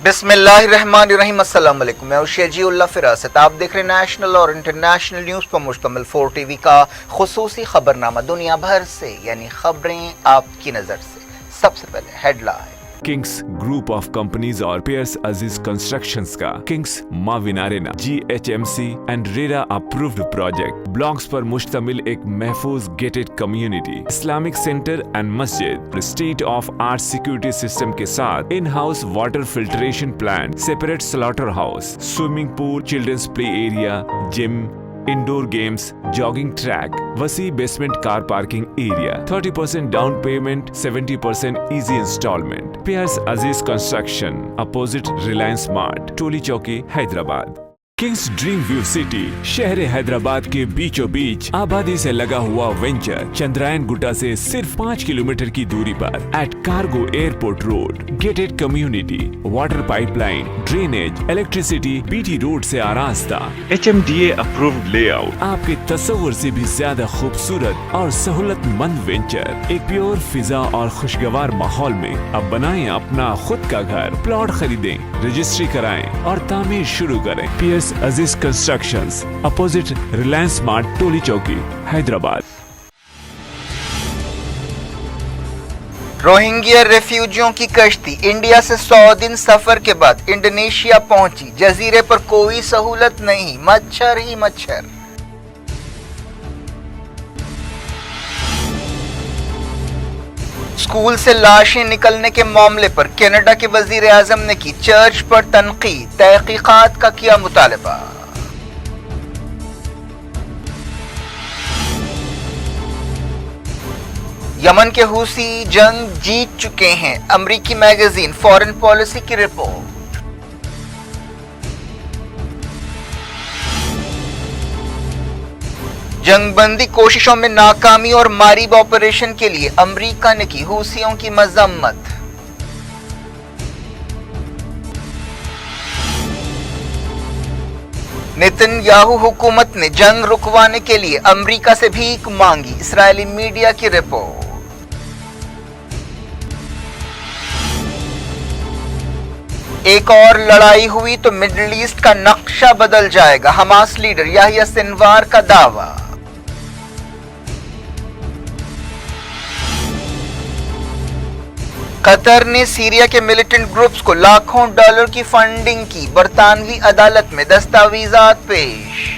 बिस्मिल्लाहिर्रहमानिर्रहीम। अस्सलाम वालेकुम। मैं शेजीउल्लाह फिरासत। आप देख रहे हैं नेशनल और इंटरनेशनल न्यूज़ पर मुश्तमिल 4 टीवी का खुसूसी खबरनामा। दुनिया भर से यानी खबरें आपकी नज़र से। सबसे पहले headline. Kings group of companies और पियर्स अजीज कंस्ट्रक्शंस का Kings Maven arena GHMC and RERA approved project blocks पर मुश्तमिल एक महफूज gated community, Islamic centre and मस्जिद, state of art security system के साथ in house water filtration plant, separate slaughter house, swimming pool, children's play area, gym, indoor games, jogging track, वसी basement car parking area, 30% down payment, 70% easy instalment. Piers अजीज construction, opposite Reliance mart, टोली चौकी, Hyderabad. Kings dream view city शहर हैदराबाद के बीचों बीच आबादी से लगा हुआ venture Chandrayaan Gutta से सिर्फ 5 किलोमीटर की दूरी पर at cargo airport road, gated community, water pipeline, drainage, electricity, BT road से आरास्ता, HMDA अप्रूव्ड लेआउट, आपके तस्वुर से भी ज्यादा खूबसूरत और सहूलतमंद वेंचर, एक प्योर फिजा और खुशगवार माहौल में अब बनाएं अपना खुद का घर। प्लॉट खरीदें, रजिस्ट्री कराएं और तामीर शुरू करें। Piers Aziz constructions, opposite Reliance mart, टोली चौकी, हैदराबाद। रोहिंग्या रेफ्यूजियों की कश्ती इंडिया से 100 दिन सफर के बाद इंडोनेशिया पहुंची। जजीरे पर कोई सहूलत नहीं, मच्छर ही मच्छर। स्कूल से लाशें निकलने के मामले पर कनाडा के वजीर आजम ने की चर्च पर तनकीद, तहकीकात का किया मुतालबा। यमन के हूसी जंग जीत चुके हैं, अमरीकी मैगजीन फॉरेन पॉलिसी की रिपोर्ट। जंगबंदी कोशिशों में नाकामी और मारीब ऑपरेशन के लिए अमेरिका ने की हूसियों की मजम्मत। नेतन्याहू हुकूमत ने जंग रुकवाने के लिए अमेरिका से भीख मांगी, इस्राएली मीडिया की रिपोर्ट। एक और लड़ाई हुई तो मिडिल ईस्ट का नक्शा बदल जाएगा, हमास लीडर याहिया सिनवार का दावा। कतर ने सीरिया के मिलिटेंट ग्रुप्स को लाखों डॉलर की फंडिंग की, बरतानवी अदालत में दस्तावेजात पेश।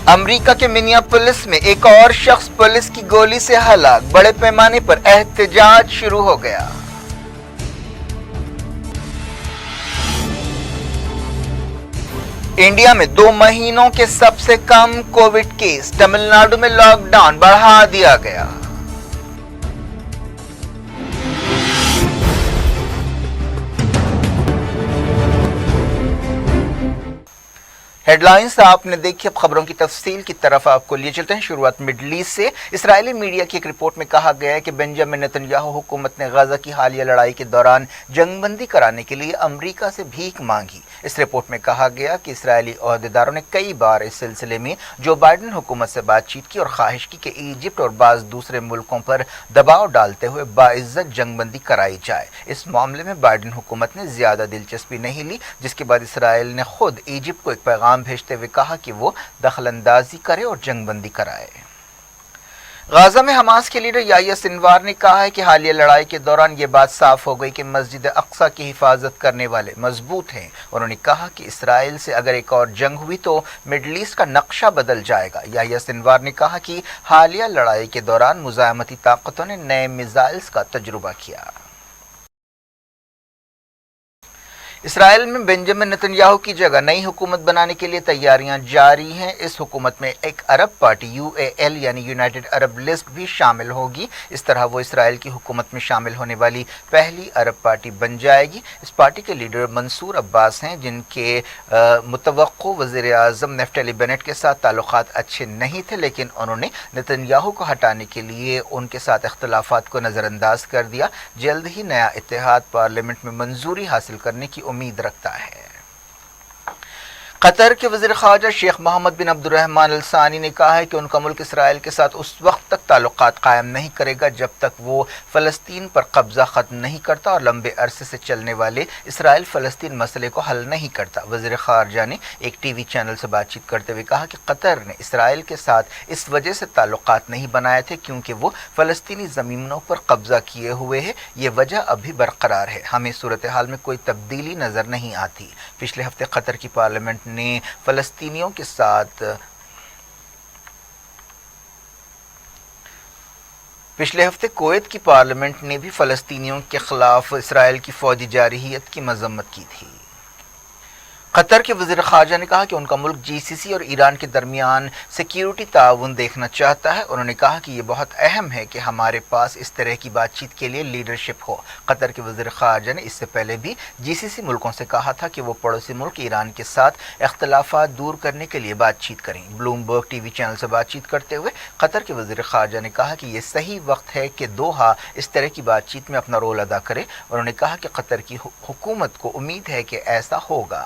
अमेरिका के मिनियापोलिस में एक और शख्स पुलिस की गोली से हलाक, बड़े पैमाने पर एहतजाज शुरू हो गया। इंडिया में 2 महीनों के सबसे कम कोविड केस, तमिलनाडु में लॉकडाउन बढ़ा दिया गया। हेडलाइंस आपने देखी, अब खबरों की तफसील की तरफ आपको लिए चलते हैं। शुरुआत मिडल ईस्ट से। इस्राएली मीडिया की एक रिपोर्ट में कहा गया है कि बेंजामिन नेतन्याहू हुकूमत ने गाजा की हालिया लड़ाई के दौरान जंगबंदी कराने के लिए अमेरिका से भीख मांगी। इस रिपोर्ट में कहा गया कि इस्राएली ओहदेदारों ने कई बार इस सिलसिले में जो बाइडेन हुकूमत से बातचीत की और ख्वाहिश की कि इजिप्ट और बाज़ दूसरे मुल्कों पर दबाव डालते हुए बाइज्जत जंगबंदी कराई जाए। इस मामले में बाइडेन हुकूमत ने ज्यादा दिलचस्पी नहीं ली, जिसके बाद इसराइल ने खुद इजिप्ट को एक पैगाम भेजते हुए कहा कि वो दखलंदाजी करे और जंगबंदी कराए। गाजा में हमास के लीडर याहिया सिनवार ने कहा है कि हालिया लड़ाई के दौरान ये बात साफ हो गई कि मस्जिद अक्सा की हिफाजत करने वाले मजबूत हैं। उन्होंने कहा कि इसराइल से अगर एक और जंग हुई तो मिडल ईस्ट का नक्शा बदल जाएगा। याहिया सिनवार ने कहा कि हालिया लड़ाई के दौरान मुज़ाहमती ताकतों ने नए मिसाइल्स का तजुर्बा किया। इसराइल में बेंजामिन नेतन्याहू की जगह नई हुकूमत बनाने के लिए तैयारियां जारी हैं। इस हुकूमत में एक अरब पार्टी UAL यानी यूनाइटेड अरब लिस्ट भी शामिल होगी। इस तरह वो इसराइल की हुकूमत में शामिल होने वाली पहली अरब पार्टी बन जाएगी। इस पार्टी के लीडर मंसूर अब्बास हैं, जिनके मुतवक्को वज़ीर आज़म नेफ्टली बेनेट के साथ ताल्लुकात अच्छे नहीं थे, लेकिन उन्होंने नेतन्याहू को हटाने के लिए उनके साथ इख्तलाफात को नज़रअंदाज कर दिया। जल्द ही नया इत्तेहाद पार्लियामेंट में मंजूरी हासिल करने की उम्मीद रखता है। قطر کے وزیر خارجہ شیخ محمد بن عبد الرحمن الثانی نے کہا ہے کہ ان کا ملک اسرائیل کے ساتھ اس وقت تک تعلقات قائم نہیں کرے گا جب تک وہ فلسطین پر قبضہ ختم نہیں کرتا اور لمبے عرصے سے چلنے والے اسرائیل فلسطین مسئلے کو حل نہیں کرتا۔ وزیر خارجہ نے ایک ٹی وی چینل سے بات چیت کرتے ہوئے کہا کہ قطر نے اسرائیل کے ساتھ اس وجہ سے تعلقات نہیں بنائے تھے کیونکہ وہ فلسطینی زمینوں پر قبضہ کیے ہوئے ہے، یہ وجہ ابھی برقرار ہے، ہمیں صورتحال میں کوئی تبدیلی نظر نہیں آتی۔ پچھلے ہفتے قطر کی پارلیمنٹ نے فلسطینیوں کے ساتھ کویت کی پارلیمنٹ نے بھی فلسطینیوں کے خلاف اسرائیل کی فوجی جارحیت کی مذمت کی تھی۔ قطر کے وزیر خارجہ نے کہا کہ ان کا ملک جی سی سی اور ایران کے درمیان سیکیورٹی تعاون دیکھنا چاہتا ہے۔ انہوں نے کہا کہ یہ بہت اہم ہے کہ ہمارے پاس اس طرح کی بات چیت کے لیے لیڈرشپ ہو۔ قطر کے وزیر خارجہ نے اس سے پہلے بھی جی سی سی ملکوں سے کہا تھا کہ وہ پڑوسی ملک ایران کے ساتھ اختلافات دور کرنے کے لیے بات چیت کریں۔ بلومبرگ ٹی وی چینل سے بات چیت کرتے ہوئے قطر کے وزیر خارجہ نے کہا کہ یہ صحیح وقت ہے کہ دوحہ اس طرح کی بات چیت میں اپنا رول ادا کرے۔ انہوں نے کہا کہ قطر کی حکومت کو امید ہے کہ ایسا ہوگا۔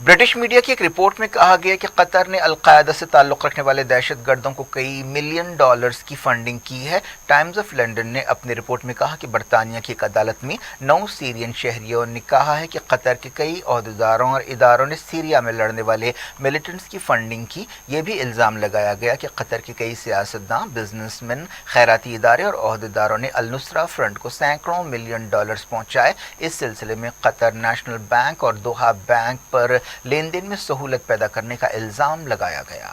برٹش میڈیا کی ایک رپورٹ میں کہا گیا کہ قطر نے القاعدہ سے تعلق رکھنے والے دہشت گردوں کو کئی ملین ڈالرز کی فنڈنگ کی ہے۔ ٹائمز آف لنڈن نے اپنی رپورٹ میں کہا کہ برطانیہ کی ایک عدالت میں 9 سیرین شہریوں نے کہا ہے کہ قطر کے کئی عہدیداروں اور اداروں نے سیریا میں لڑنے والے ملیٹنٹس کی فنڈنگ کی۔ یہ بھی الزام لگایا گیا کہ قطر کے کئی سیاستداں، بزنس مین، خیراتی ادارے اور عہدیداروں نے النصرہ فرنٹ کو سینکڑوں ملین ڈالرز پہنچائے۔ اس سلسلے میں قطر نیشنل بینک اور دوحہ بینک پر لین دین میں سہولت پیدا کرنے کا الزام لگایا گیا۔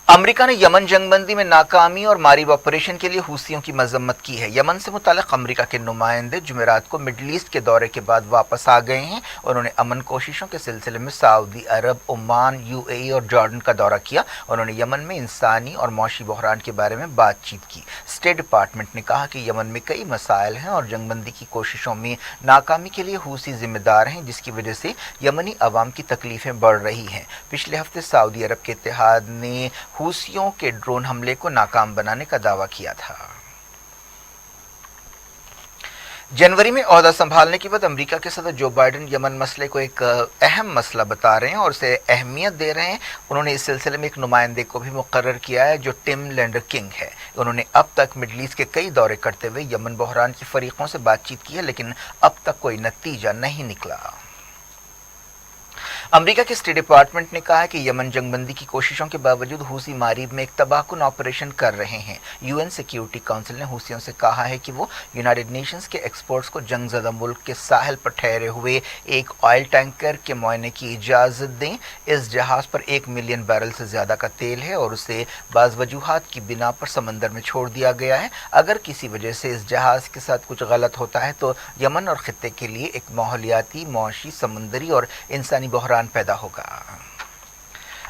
امریکہ نے یمن جنگ بندی میں ناکامی اور ماریب آپریشن کے لیے حوثیوں کی مذمت کی ہے۔ یمن سے متعلق امریکہ کے نمائندے جمعرات کو مڈل ایسٹ کے دورے کے بعد واپس آ گئے ہیں۔ انہوں نے امن کوششوں کے سلسلے میں سعودی عرب، عمان، یو اے ای اور جارڈن کا دورہ کیا۔ انہوں نے یمن میں انسانی اور معاشی بحران کے بارے میں بات چیت کی۔ اسٹیٹ ڈپارٹمنٹ نے کہا کہ یمن میں کئی مسائل ہیں اور جنگ بندی کی کوششوں میں ناکامی کے لیے حوثی ذمہ دار ہیں، جس کی وجہ سے یمنی عوام کی تکلیفیں بڑھ رہی ہیں۔ پچھلے ہفتے سعودی عرب کے اتحاد نے حوثیوں کے ڈرون حملے کو ناکام بنانے کا دعویٰ کیا تھا۔ جنوری میں عہدہ سنبھالنے کے بعد امریکہ کے صدر جو بائیڈن یمن مسئلے کو ایک اہم مسئلہ بتا رہے ہیں اور اسے اہمیت دے رہے ہیں۔ انہوں نے اس سلسلے میں ایک نمائندے کو بھی مقرر کیا ہے جو ٹم لینڈر کنگ ہے۔ انہوں نے اب تک مڈل ایسٹ کے کئی دورے کرتے ہوئے یمن بحران کے فریقوں سے بات چیت کی ہے، لیکن اب تک کوئی نتیجہ نہیں نکلا۔ امریکہ کے اسٹیٹ ڈپارٹمنٹ نے کہا ہے کہ یمن جنگ بندی کی کوششوں کے باوجود حوثی ماریب میں ایک تباہ کن آپریشن کر رہے ہیں۔ یو این سیکیورٹی کونسل نے حوثیوں سے کہا ہے کہ وہ یونائیٹڈ نیشنز کے ایکسپرٹس کو جنگ زدہ ملک کے ساحل پر ٹھہرے ہوئے ایک آئل ٹینکر کے معائنے کی اجازت دیں۔ اس جہاز پر 1 ملین بیرل سے زیادہ کا تیل ہے اور اسے بعض وجوہات کی بنا پر سمندر میں چھوڑ دیا گیا ہے۔ اگر کسی وجہ سے اس جہاز کے ساتھ کچھ غلط ہوتا ہے تو یمن اور خطے کے لیے ایک ماحولیاتی، معاشی، سمندری اور انسانی بحران پیدا ہوگا۔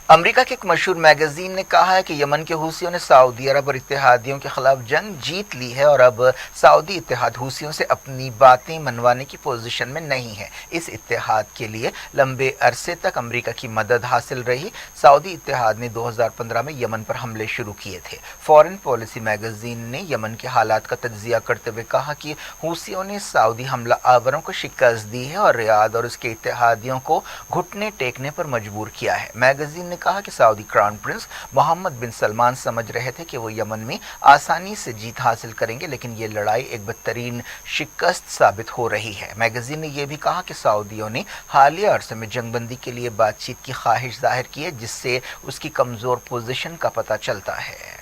امریکہ کے ایک مشہور میگزین نے کہا ہے کہ یمن کے حوثیوں نے سعودی عرب اور اتحادیوں کے خلاف جنگ جیت لی ہے اور اب سعودی اتحاد حوثیوں سے اپنی باتیں منوانے کی پوزیشن میں نہیں ہے۔ اس اتحاد کے لیے لمبے عرصے تک امریکہ کی مدد حاصل رہی۔ سعودی اتحاد نے 2015 میں یمن پر حملے شروع کیے تھے۔ فارن پالیسی میگزین نے یمن کے حالات کا تجزیہ کرتے ہوئے کہا کہ حوثیوں نے سعودی حملہ آوروں کو شکست دی ہے اور ریاض اور اس کے اتحادیوں کو گھٹنے ٹیکنے پر مجبور کیا ہے۔ میگزین نے کہا کہ سعودی کراؤن پرنس محمد بن سلمان سمجھ رہے تھے کہ وہ یمن میں آسانی سے جیت حاصل کریں گے، لیکن یہ لڑائی ایک بدترین شکست ثابت ہو رہی ہے۔ میگزین نے یہ بھی کہا کہ سعودیوں نے حالیہ عرصے میں جنگ بندی کے لیے بات چیت کی خواہش ظاہر کی ہے، جس سے اس کی کمزور پوزیشن کا پتہ چلتا ہے۔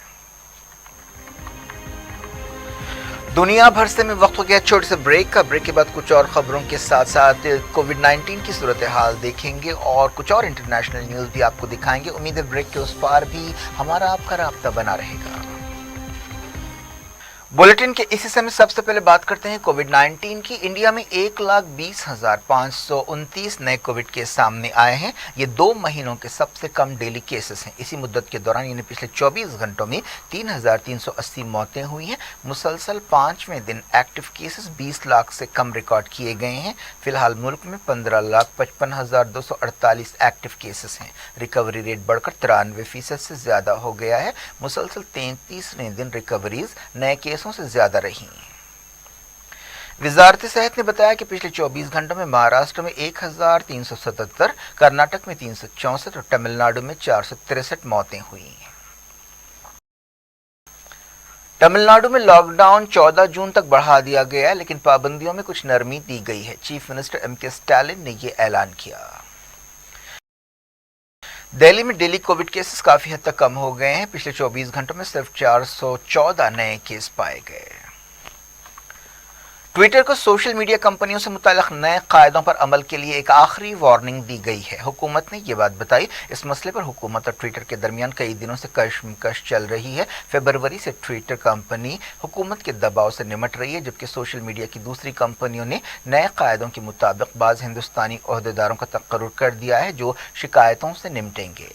دنیا بھر سے میں وقت ہو گیا چھوٹے سے بریک کا۔ بریک کے بعد کچھ اور خبروں کے ساتھ ساتھ کووڈ-19 کی صورتحال دیکھیں گے اور کچھ اور انٹرنیشنل نیوز بھی آپ کو دکھائیں گے۔ امید ہے بریک کے اس پار بھی ہمارا آپ کا رابطہ بنا رہے گا۔ بلیٹن کے اس حصے میں سب سے پہلے بات کرتے ہیں کووڈ-19 کی۔ انڈیا میں 1,20,529 نئے کووڈ کیس سامنے آئے ہیں۔ یہ 2 مہینوں کے سب سے کم ڈیلی کیسز ہیں۔ اسی مدت کے دوران یعنی پچھلے 24 گھنٹوں میں 3,380 موتیں ہوئی ہیں۔ مسلسل 5ویں دن ایکٹیو کیسز 20 لاکھ سے کم ریکارڈ کیے گئے ہیں۔ فی الحال ملک میں 15,55,248 ایکٹیو کیسز ہیں۔ ریکوری ریٹ بڑھ کر 93% سے زیادہ ہو گیا ہے۔ مسلسل 33ویں دن ریکوریز نئے کیسوں سے زیادہ رہی۔ वजारत सेहत ने बताया कि पिछले 24 घंटों में महाराष्ट्र में 1377, कर्नाटक में 364 और तमिलनाडु में 463 मौतें हुई हैं। तमिलनाडु में लॉकडाउन 14 जून तक बढ़ा दिया गया है, लेकिन पाबंदियों में कुछ नरमी दी गई है। Chief minister MK. स्टालिन ने ये ऐलान किया। दिल्ली में डेली कोविड केसेस काफी हद तक कम हो गए हैं। पिछले 24 घंटों में सिर्फ 414 नए केस पाए गए। ट्विटर को सोशल मीडिया कंपनियों से मुताल्लिक नए कायदों पर अमल के लिए एक आखिरी वार्निंग दी गई है। हुकूमत ने ये बात बताई। इस मसले पर हुकूमत और ट्विटर के दरमियान कई दिनों से कशमकश चल रही है। फरवरी से ट्विटर कंपनी हुकूमत के दबाव से निमट रही है, जबकि सोशल मीडिया की दूसरी कंपनियों ने नए कायदों के मुताबिक बाज़ हिंदुस्तानी ओहदेदारों का तकर्रुर कर दिया है जो शिकायतों से निमटेंगे।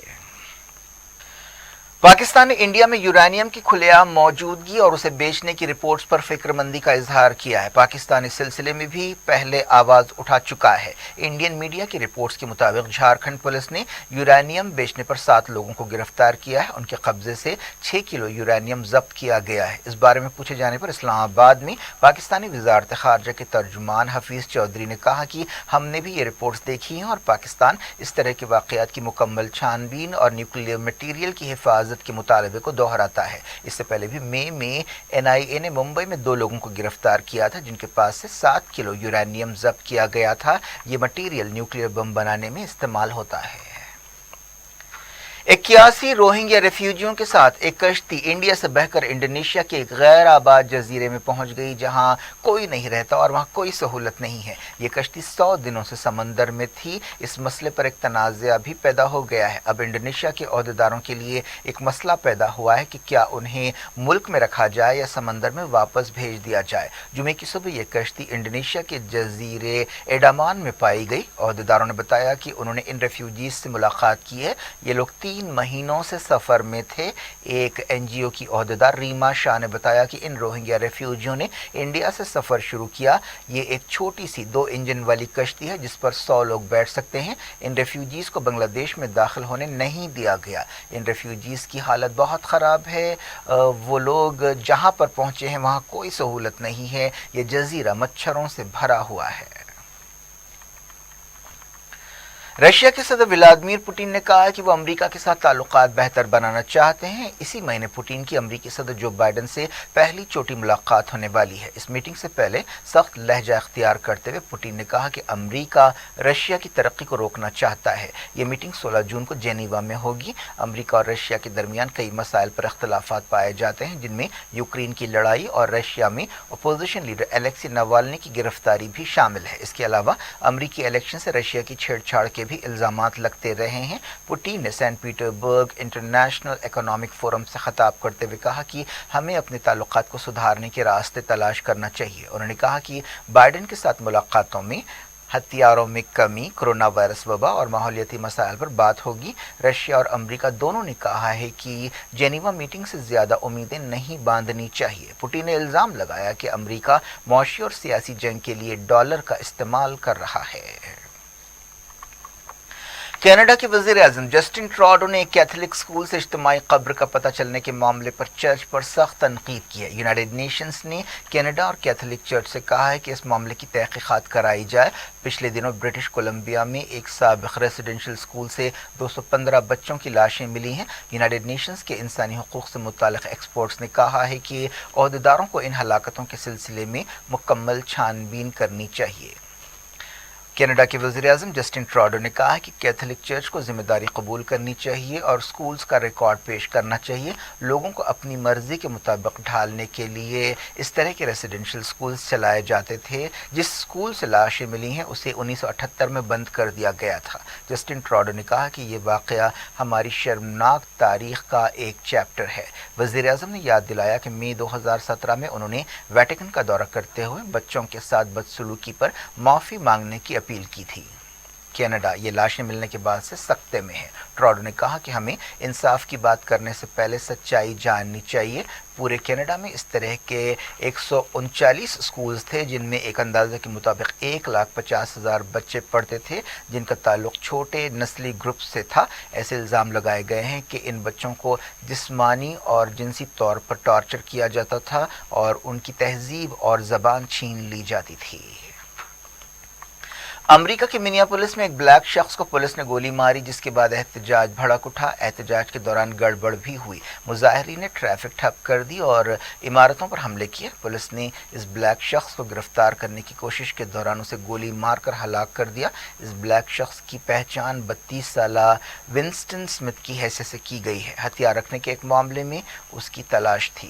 पाकिस्तान ने इंडिया में यूरेनियम की खुलेआम मौजूदगी और उसे बेचने की रिपोर्ट्स पर फिक्रमंदी का इजहार किया है। पाकिस्तान इस सिलसिले में भी पहले आवाज उठा चुका है। इंडियन मीडिया की रिपोर्ट्स के मुताबिक झारखंड पुलिस ने यूरेनियम बेचने पर 7 लोगों को गिरफ्तार किया है। उनके कब्जे से 6 किलो यूरेनियम जब्त किया गया है। इस बारे में पूछे जाने पर इस्लामाबाद में पाकिस्तानी वजारत खारजा के तर्जुमान हफीज चौधरी ने कहा कि हमने भी ये रिपोर्ट्स देखी हैं और पाकिस्तान इस तरह के वाकयात की मुकम्मल छानबीन और न्यूक्लियर मटीरियल की हिफाजत के मुतालबे को दोहराता है। इससे पहले भी मई में NIA ने मुंबई में 2 लोगों को गिरफ्तार किया था, जिनके पास से 7 किलो यूरेनियम जब्त किया गया था। ये मटीरियल न्यूक्लियर बम बनाने में इस्तेमाल होता है। 81 रोहिंग्या रेफ्यूजियों के साथ एक कश्ती इंडिया से बहकर इंडोनेशिया के एक गैर आबाद जजीरे में पहुंच गई, जहां कोई नहीं रहता और वहां कोई सहूलत नहीं है। ये कश्ती 100 दिनों से समंदर में थी। इस मसले पर एक तनाज़ा भी पैदा हो गया है। अब इंडोनेशिया के ओहदेदारों के लिए एक मसला पैदा हुआ है कि क्या उन्हें मुल्क में रखा जाए या समंदर में वापस भेज दिया जाए। जुमे की सुबह ये कश्ती इंडोनेशिया के जजीरे एडामान में पाई गई। ओहदेदारों ने बताया कि उन्होंने इन रेफ्यूजीज से मुलाकात की है। ये लोग 3 महीनों से सफर में थे। एक NGO की ओहदेदार रीमा शाह ने बताया कि इन रोहिंग्या रेफ्यूजियों ने इंडिया से सफर शुरू किया। ये एक छोटी सी 2 इंजन वाली कश्ती है जिस पर 100 लोग बैठ सकते हैं। इन रेफ्यूजीज को बांग्लादेश में दाखिल होने नहीं दिया गया। इन रेफ्यूजीज की हालत बहुत ख़राब है। वो लोग जहाँ पर पहुँचे हैं वहाँ कोई सहूलत नहीं है। ये जजीरा मच्छरों से भरा हुआ है। रशिया के सदर व्लादिमीर पुतिन ने कहा है कि वो अमेरिका के साथ ताल्लुकात बेहतर बनाना चाहते हैं। इसी महीने पुतिन की अमेरिकी सदर जो बाइडेन से पहली छोटी मुलाकात होने वाली है। इस मीटिंग से पहले सख्त लहजा इख्तियार करते हुए पुतिन ने कहा कि अमेरिका रशिया की तरक्की को रोकना चाहता है। ये मीटिंग 16 जून को जेनीवा में होगी। अमेरिका और रशिया के दरमियान कई मसाइल पर इख्तलाफात पाए जाते हैं, जिनमें यूक्रेन की लड़ाई और रशिया में अपोजिशन लीडर एलेक्सी नवाल्नी की गिरफ्तारी भी शामिल है। इसके अलावा अमेरिकी इलेक्शन से रशिया की छेड़छाड़ के भी इल्जामात लगते रहे हैं। पुतिन ने Saint Petersburg International Economic Forum से खिताब करते हुए कहा कि हमें अपने ताल्लुकात को सुधारने के रास्ते तलाश करना चाहिए। उन्होंने कहा कि बाइडेन के साथ मुलाकातों में हथियारों में कमी, कोरोना वायरस वबा और माहौलियाती मसाइल पर बात होगी। रशिया और अमेरिका दोनों ने कहा है कि जेनीवा मीटिंग से ज़्यादा उम्मीदें नहीं बांधनी चाहिए। पुतिन ने इल्ज़ाम लगाया कि अमेरिका मौशी और सियासी जंग के लिए डॉलर का इस्तेमाल कर रहा है। कनाडा के वज़ीर-ए-आज़म जस्टिन ट्रूडो ने एक कैथोलिक स्कूल से इज्तिमाई कब्र का पता चलने के मामले पर चर्च पर सख्त तनकीद की है। यूनाइटेड नेशंस ने कनाडा और कैथोलिक चर्च से कहा है कि इस मामले की तहकीकात कराई जाए। पिछले दिनों ब्रिटिश कोलंबिया में एक साबिक़ रेसिडेंशियल स्कूल से 215 बच्चों की लाशें मिली हैं। यूनाइटेड नेशंस के इंसानी हुकूक से मुताल्लिक़ एक्सपर्ट्स ने कहा है कि ओहदेदारों को इन हलाकतों के सिलसिले में मुकम्मल छानबीन करनी चाहिए। कनाडा के वज़ीर-ए-आज़म जस्टिन ट्रूडो ने कहा है कि कैथोलिक चर्च को जिम्मेदारी कबूल करनी चाहिए और स्कूल्स का रिकॉर्ड पेश करना चाहिए। लोगों को अपनी मर्जी के मुताबिक ढालने के लिए इस तरह के रेसिडेंशियल स्कूल्स चलाए जाते थे। जिस स्कूल से लाशें मिली हैं उसे 1978 में बंद कर दिया गया था। जस्टिन ट्रूडो ने कहा कि ये वाक़या हमारी शर्मनाक तारीख़ का एक चैप्टर है। वज़ीर-ए-आज़म ने याद दिलाया कि मई 2017 में उन्होंने वेटिकन का दौरा करते हुए बच्चों के साथ बदसलूकी पर माफ़ी मांगने की अपील की थी। کینیڈا یہ لاشیں ملنے کے بعد سے سکتے میں ہے۔ ٹروڈو نے کہا کہ ہمیں انصاف کی بات کرنے سے پہلے سچائی جاننی چاہیے۔ پورے کینیڈا میں اس طرح کے 139 اسکولز تھے جن میں ایک اندازے کے مطابق 1,50,000 بچے پڑھتے تھے جن کا تعلق چھوٹے نسلی گروپ سے تھا۔ ایسے الزام لگائے گئے ہیں کہ ان بچوں کو جسمانی اور جنسی طور پر ٹارچر کیا جاتا تھا اور ان کی تہذیب اور زبان چھین لی جاتی تھی۔ امریکہ کے منیاپولس میں ایک بلیک شخص کو پولیس نے گولی ماری جس کے بعد احتجاج بھڑک اٹھا۔ احتجاج کے دوران گڑبڑ بھی ہوئی، مظاہرین نے ٹریفک ٹھپ کر دی اور عمارتوں پر حملے کیے۔ پولیس نے اس بلیک شخص کو گرفتار کرنے کی کوشش کے دوران اسے گولی مار کر ہلاک کر دیا۔ اس بلیک شخص کی پہچان 32 سالہ ونسٹن سمتھ کی حیثیت سے کی گئی ہے۔ ہتھیار رکھنے کے ایک معاملے میں اس کی تلاش تھی۔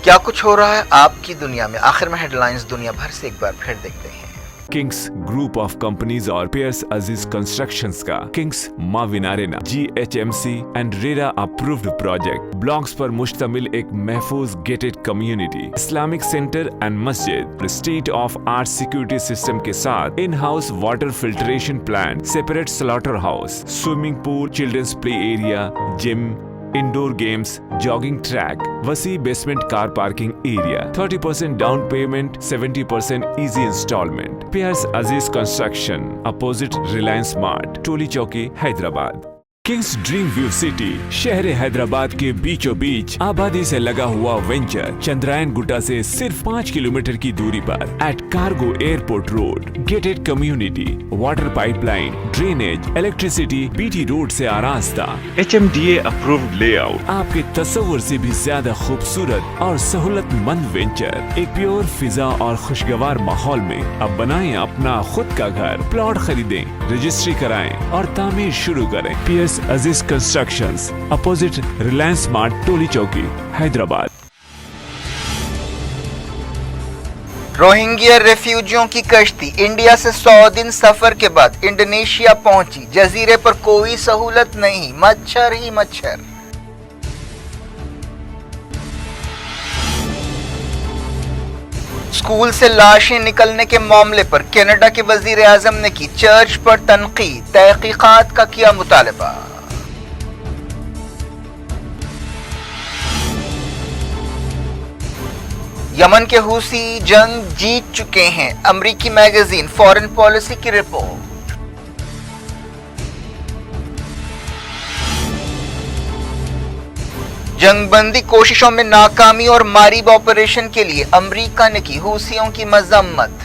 کیا کچھ ہو رہا ہے آپ کی دنیا میں؟ آخر میں ہیڈ لائنز دنیا بھر سے ایک بار پھر دیکھتے ہیں۔ کنگس گروپ آف کمپنیز اور پیئرس عزیز کنسٹرکشنز کا Kings Maven arena GHMC and RERA approved project blocks پر مشتمل ایک محفوظ gated community, Islamic centre and مسجد، state of art security system کے ساتھ in house water filtration plant, separate slaughter house, swimming pool, children's play area, gym, indoor games, jogging track, وسیع basement car parking area, 30% down payment, 70% easy instalment. Pierce عزیز construction, opposite Reliance mart, Toli Chowki, Hyderabad. Kings Dream View City شہر حیدرآباد کے بیچوں بیچ آبادی سے لگا ہوا venture Chandrayan گٹا سے صرف 5 kilometre کی دوری پر at cargo airport road, gated community, water pipeline, drainage, electricity, BT road سے آراستہ، HMDA اپرووڈ لے آؤٹ، آپ کے تصور سے بھی زیادہ خوبصورت اور سہولت مند وینچر، ایک پیور فضا اور خوشگوار ماحول میں اب بنائیں اپنا خود کا گھر۔ پلاٹ خریدیں، رجسٹری کرائیں اور تعمیر شروع کریں۔ Periods Aziz constructions, opposite Reliance mart, Toli Chowki, Hyderabad. Rohingya ریفیوجیوں کی کشتی انڈیا سے 100 دن سفر کے بعد انڈونیشیا پہنچی۔ جزیرے پر کوئی سہولت نہیں، مچھر ہی مچھر۔ اسکول سے لاشیں نکلنے کے معاملے پر کینیڈا کے وزیر اعظم نے کی چرچ پر تنقید، تحقیقات کا کیا مطالبہ۔ یمن کے حوثی جنگ جیت چکے ہیں، امریکی میگزین فارن پالیسی کی رپورٹ۔ جنگ بندی کوششوں میں ناکامی اور ماریب آپریشن کے لیے امریکہ نے کی حوثیوں کی مذمت۔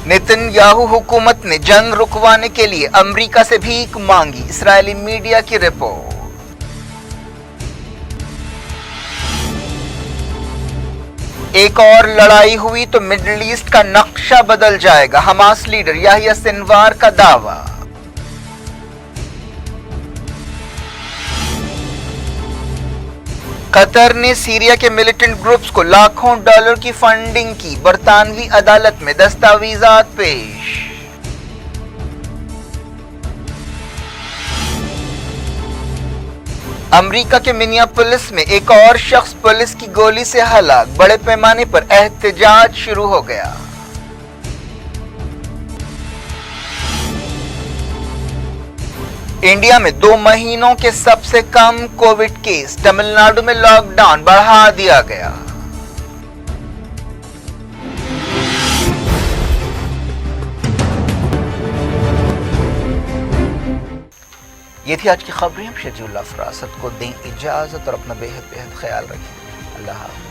نیتن یاہو حکومت نے جنگ رکوانے کے لیے امریکہ سے بھیک مانگی، اسرائیلی میڈیا کی رپورٹ۔ ایک اور لڑائی ہوئی تو مڈل ایسٹ کا نقشہ بدل جائے گا، حماس لیڈر یحییٰ سنوار کا دعویٰ۔ قطر نے سیریا کے ملیٹنٹ گروپس کو لاکھوں ڈالر کی فنڈنگ کی، برطانوی عدالت میں دستاویزات پیش۔ امریکہ کے منیاپولس میں ایک اور شخص پولیس کی گولی سے ہلاک، بڑے پیمانے پر احتجاج شروع ہو گیا۔ انڈیا میں 2 مہینوں کے سب سے کم کووڈ کیس، تمل ناڈو میں لاک ڈاؤن بڑھا دیا گیا۔ یہ تھی آج کی خبریں۔ ہم شجیع اللہ فراست کو دیں اجازت اور اپنا بے حد خیال رکھیں۔ اللہ حافظ۔